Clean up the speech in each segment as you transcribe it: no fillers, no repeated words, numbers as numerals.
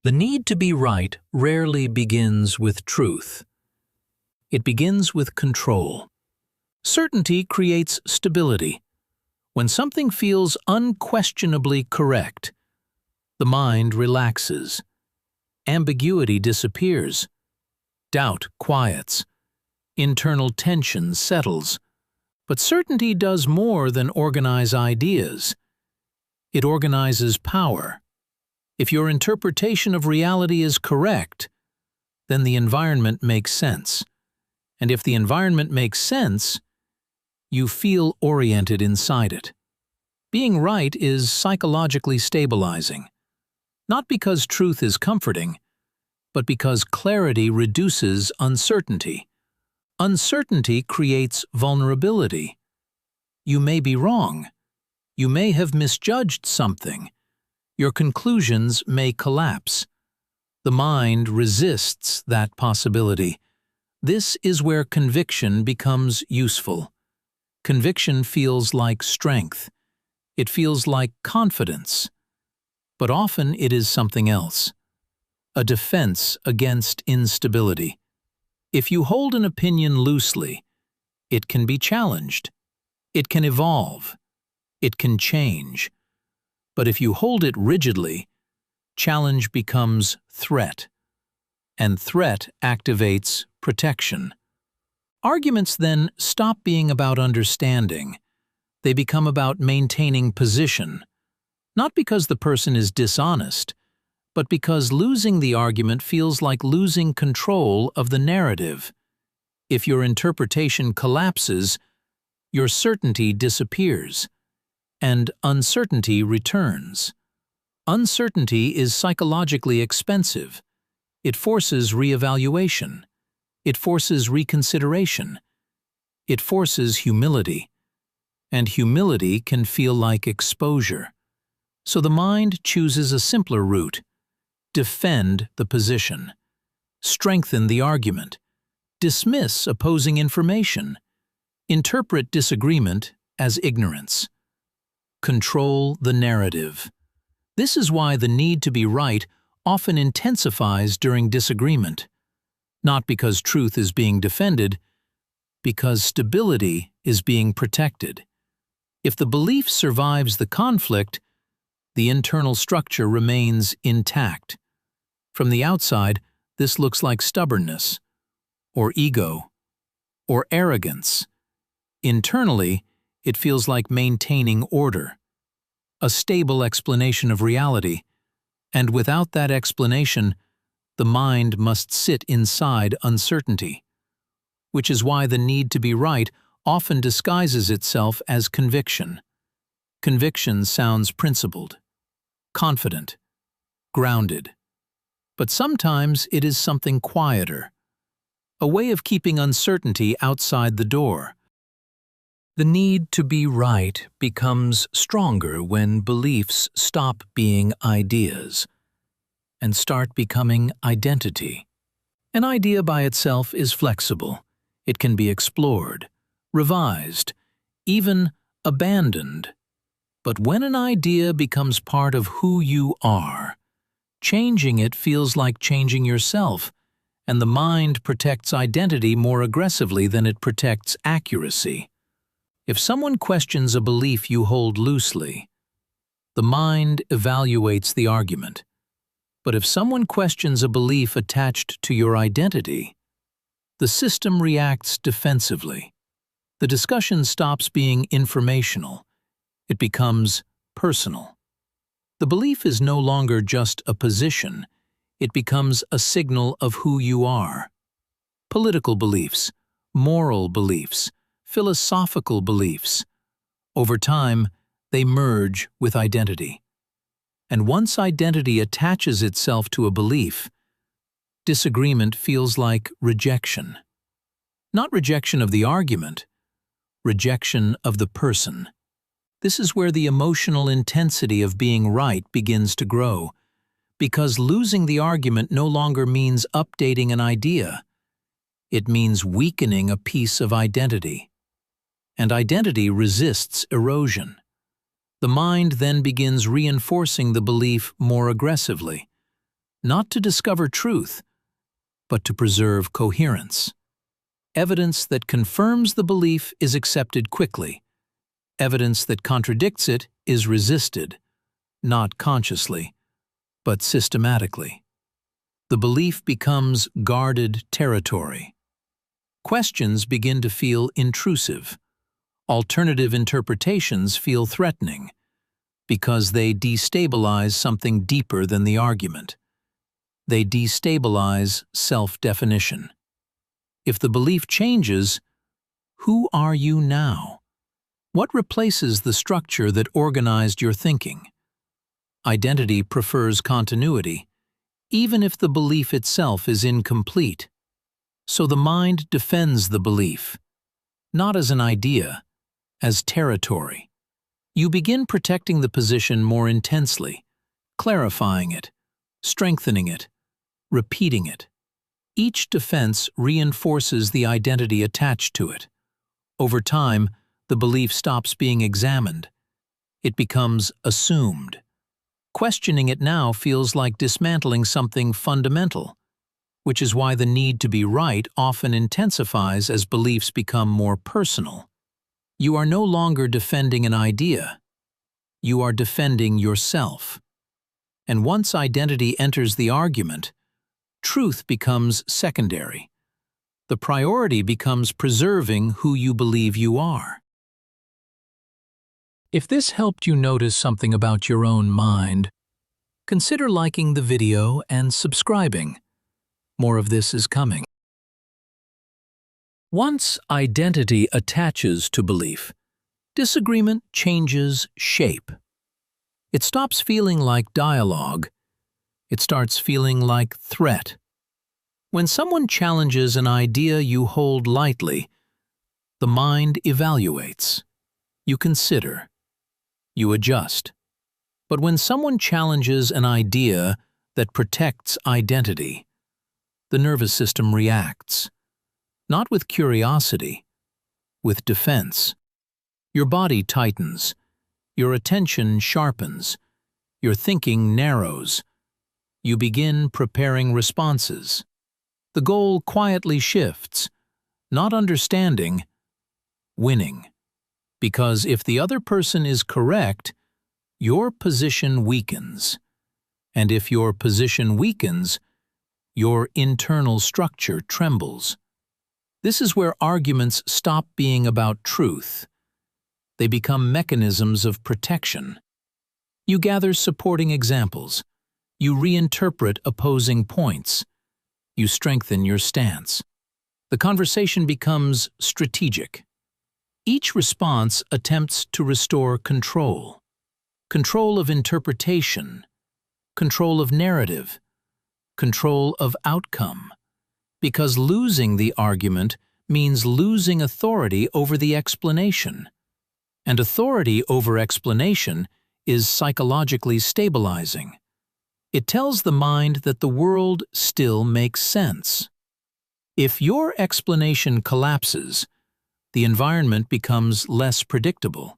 The need to be right rarely begins with truth. It begins with control. Certainty creates stability. When something feels unquestionably correct, the mind relaxes. Ambiguity disappears. Doubt quiets. Internal tension settles. But certainty does more than organize ideas. It organizes power. If your interpretation of reality is correct, then the environment makes sense. And if the environment makes sense, you feel oriented inside it. Being right is psychologically stabilizing. Not because truth is comforting, but because clarity reduces uncertainty. Uncertainty creates vulnerability. You may be wrong. You may have misjudged something. Your conclusions may collapse. The mind resists that possibility. This is where conviction becomes useful. Conviction feels like strength. It feels like confidence. But often it is something else. A defense against instability. If you hold an opinion loosely, it can be challenged. It can evolve. It can change. But if you hold it rigidly, challenge becomes threat, and threat activates protection. Arguments then stop being about understanding. They become about maintaining position, not because the person is dishonest, but because losing the argument feels like losing control of the narrative. If your interpretation collapses, your certainty disappears, and uncertainty returns. Uncertainty is psychologically expensive. It forces reevaluation. It forces reconsideration. It forces humility. And humility can feel like exposure. So the mind chooses a simpler route. Defend the position. Strengthen the argument. Dismiss opposing information. Interpret disagreement as ignorance. Control the narrative. This is why the need to be right often intensifies during disagreement. Not because truth is being defended, because stability is being protected. If the belief survives the conflict, the internal structure remains intact. From the outside, this looks like stubbornness, or ego, or arrogance. Internally, it feels like maintaining order, a stable explanation of reality, and without that explanation, the mind must sit inside uncertainty, which is why the need to be right often disguises itself as conviction. Conviction sounds principled, confident, grounded, but sometimes it is something quieter, a way of keeping uncertainty outside the door. The need to be right becomes stronger when beliefs stop being ideas and start becoming identity. An idea by itself is flexible. It can be explored, revised, even abandoned. But when an idea becomes part of who you are, changing it feels like changing yourself, and the mind protects identity more aggressively than it protects accuracy. If someone questions a belief you hold loosely, the mind evaluates the argument. But if someone questions a belief attached to your identity, the system reacts defensively. The discussion stops being informational. It becomes personal. The belief is no longer just a position. It becomes a signal of who you are. Political beliefs, moral beliefs, philosophical beliefs. Over time, they merge with identity. And once identity attaches itself to a belief, disagreement feels like rejection. Not rejection of the argument, rejection of the person. This is where the emotional intensity of being right begins to grow, because losing the argument no longer means updating an idea. It means weakening a piece of identity. And identity resists erosion. The mind then begins reinforcing the belief more aggressively, not to discover truth, but to preserve coherence. Evidence that confirms the belief is accepted quickly. Evidence that contradicts it is resisted, not consciously, but systematically. The belief becomes guarded territory. Questions begin to feel intrusive. Alternative interpretations feel threatening, because they destabilize something deeper than the argument. They destabilize self-definition. If the belief changes, who are you now? What replaces the structure that organized your thinking? Identity prefers continuity, even if the belief itself is incomplete. So the mind defends the belief, not as an idea, as territory. You begin protecting the position more intensely, clarifying it, strengthening it, repeating it. Each defense reinforces the identity attached to it. Over time, the belief stops being examined. It becomes assumed. Questioning it now feels like dismantling something fundamental, which is why the need to be right often intensifies as beliefs become more personal. You are no longer defending an idea. You are defending yourself. And once identity enters the argument, truth becomes secondary. The priority becomes preserving who you believe you are. If this helped you notice something about your own mind, consider liking the video and subscribing. More of this is coming. Once identity attaches to belief, disagreement changes shape. It stops feeling like dialogue. It starts feeling like threat. When someone challenges an idea you hold lightly, the mind evaluates. You consider. You adjust. But when someone challenges an idea that protects identity, the nervous system reacts. Not with curiosity, with defense. Your body tightens. Your attention sharpens. Your thinking narrows. You begin preparing responses. The goal quietly shifts, not understanding, winning. Because if the other person is correct, your position weakens. And if your position weakens, your internal structure trembles. This is where arguments stop being about truth. They become mechanisms of protection. You gather supporting examples. You reinterpret opposing points. You strengthen your stance. The conversation becomes strategic. Each response attempts to restore control. Control of interpretation. Control of narrative. Control of outcome. Because losing the argument means losing authority over the explanation. And authority over explanation is psychologically stabilizing. It tells the mind that the world still makes sense. If your explanation collapses, the environment becomes less predictable.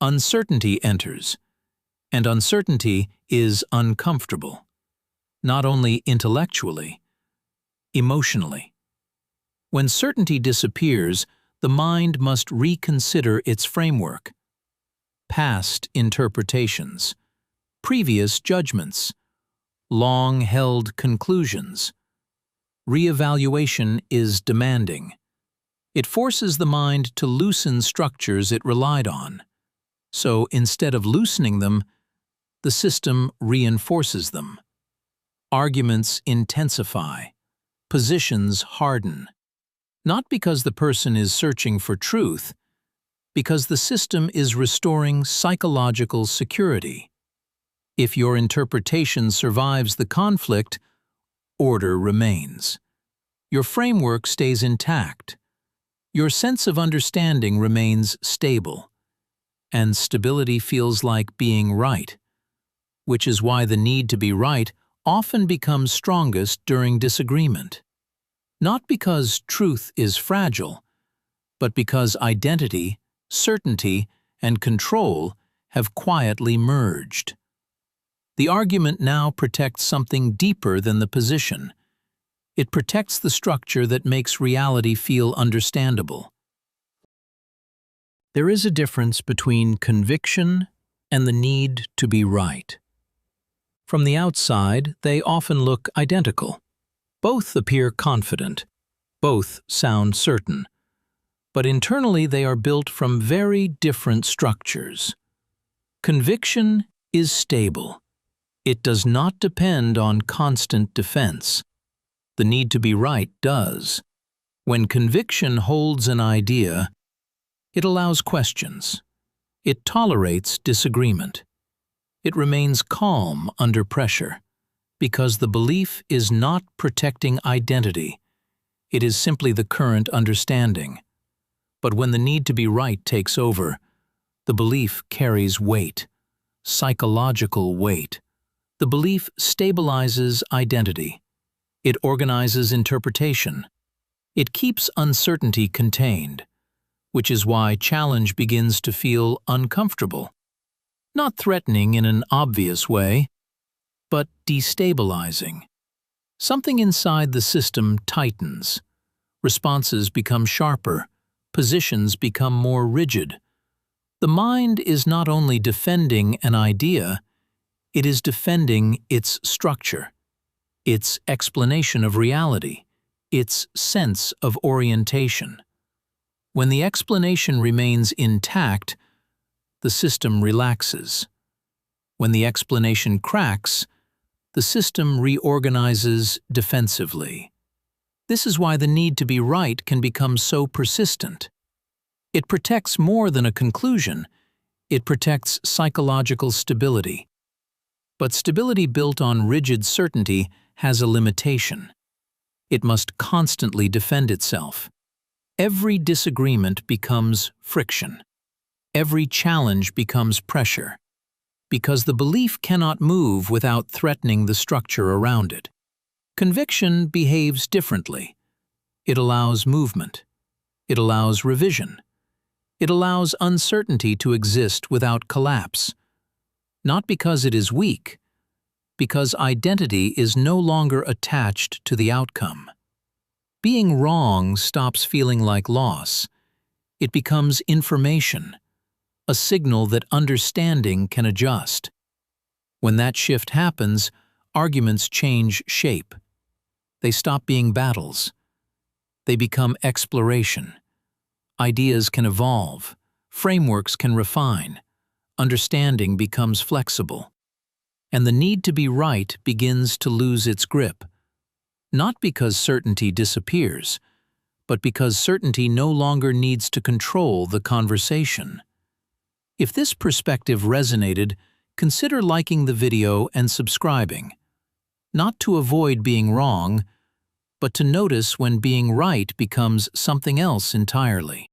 Uncertainty enters, and uncertainty is uncomfortable, not only intellectually, emotionally. When certainty disappears, the mind must reconsider its framework. Past interpretations, previous judgments, long-held conclusions. Reevaluation is demanding. It forces the mind to loosen structures it relied on. So instead of loosening them, the system reinforces them. Arguments intensify. Positions harden. Not because the person is searching for truth, because the system is restoring psychological security. If your interpretation survives the conflict, order remains. Your framework stays intact. Your sense of understanding remains stable. And stability feels like being right, which is why the need to be right often becomes strongest during disagreement. Not because truth is fragile, but because identity, certainty, and control have quietly merged. The argument now protects something deeper than the position. It protects the structure that makes reality feel understandable. There is a difference between conviction and the need to be right. From the outside, they often look identical. Both appear confident. Both sound certain. But internally they are built from very different structures. Conviction is stable. It does not depend on constant defense. The need to be right does. When conviction holds an idea, it allows questions. It tolerates disagreement. It remains calm under pressure, because the belief is not protecting identity. It is simply the current understanding. But when the need to be right takes over, the belief carries weight, psychological weight. The belief stabilizes identity. It organizes interpretation. It keeps uncertainty contained, which is why challenge begins to feel uncomfortable. Not threatening in an obvious way, but destabilizing. Something inside the system tightens. Responses become sharper. Positions become more rigid. The mind is not only defending an idea, it is defending its structure, its explanation of reality, its sense of orientation. When the explanation remains intact, the system relaxes. When the explanation cracks, the system reorganizes defensively. This is why the need to be right can become so persistent. It protects more than a conclusion. It protects psychological stability. But stability built on rigid certainty has a limitation. It must constantly defend itself. Every disagreement becomes friction. Every challenge becomes pressure, because the belief cannot move without threatening the structure around it. Conviction behaves differently. It allows movement. It allows revision. It allows uncertainty to exist without collapse. Not because it is weak, because identity is no longer attached to the outcome. Being wrong stops feeling like loss. It becomes information, a signal that understanding can adjust. When that shift happens, arguments change shape. They stop being battles. They become exploration. Ideas can evolve. Frameworks can refine. Understanding becomes flexible. And the need to be right begins to lose its grip. Not because certainty disappears, but because certainty no longer needs to control the conversation. If this perspective resonated, consider liking the video and subscribing. Not to avoid being wrong, but to notice when being right becomes something else entirely.